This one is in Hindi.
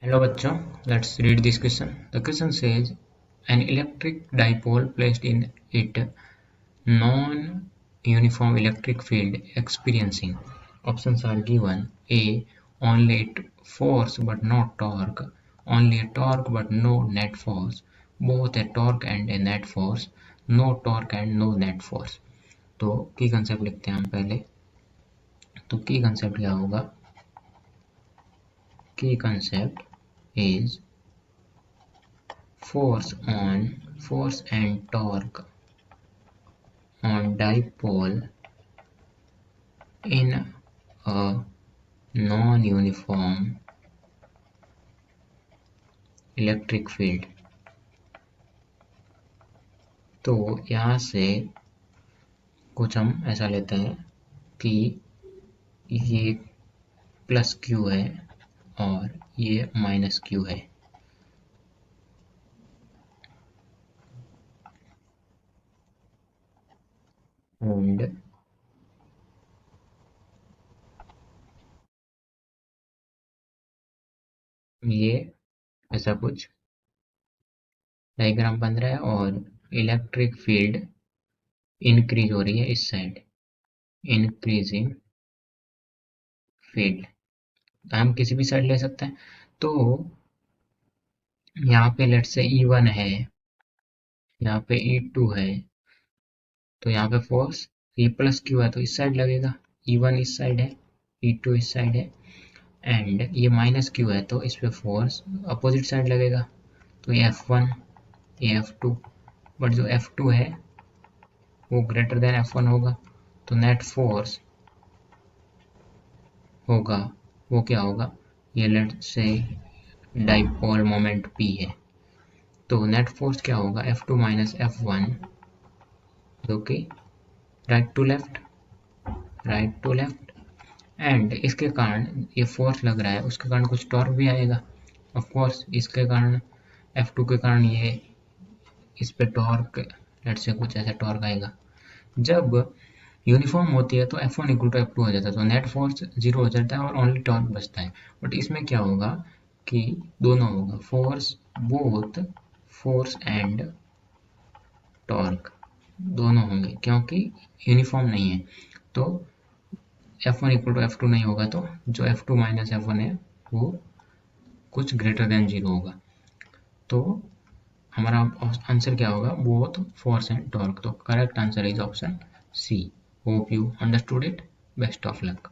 Hello bachcho, let's read this question. The question says an electric dipole placed in it non-uniform electric field experiencing. Options are given: A. Only force but not torque, only a torque but no net force, both a torque and a net force, no torque and no net force. तो की कंसेप्ट लिखते हैं हम पहले. तो की कंसेप्ट क्या होगा? की concept is force and torque on dipole in a non-uniform electric field. तो यहाँ से कुछ हम ऐसा लेते हैं कि ये प्लस क्यू है और ये माइनस क्यू है. एंड ये ऐसा कुछ डायग्राम बन रहा है और इलेक्ट्रिक फील्ड इंक्रीज हो रही है इस साइड, इंक्रीजिंग फील्ड. हम किसी भी साइड ले सकते हैं. तो यहाँ पे लेट से E1 है, यहाँ पे E2 है, तो यहाँ पे फोर्स E प्लस क्यू है तो इस साइड लगेगा. E1 इस साइड है, E2 इस साइड है, एंड ये माइनस क्यू है तो इस पे फोर्स अपोजिट साइड लगेगा. तो ये F1, ये F2, बट जो F2 है वो ग्रेटर देन F1 होगा. तो नेट फोर्स होगा, वो क्या होगा? ये लेट से डाइपोल मोमेंट P है. तो नेट फोर्स क्या होगा? F2 माइनस F1, जो कि राइट टू लेफ्ट. एंड इसके कारण ये फोर्स लग रहा है, उसके कारण कुछ टॉर्क भी आएगा. ऑफ कोर्स इसके कारण F2 के कारण ये इस पे टॉर्क, लेट से कुछ ऐसा टॉर्क आएगा. जब यूनिफॉर्म होती है तो F1 इक्वल टू F2 हो जाता है, तो नेट फोर्स 0 हो जाता है और ओनली टॉर्क बचता है. बट इसमें क्या होगा कि दोनों होगा, बोथ फोर्स एंड टॉर्क दोनों होंगे, क्योंकि यूनिफॉर्म नहीं है. तो F1 इक्वल टू F2 नहीं होगा, तो जो F2 माइनस F1 है वो कुछ ग्रेटर देन 0 होगा. तो हमारा आंसर क्या होगा? Both force and torque. तो correct answer is option C. Hope you understood it. Best of luck.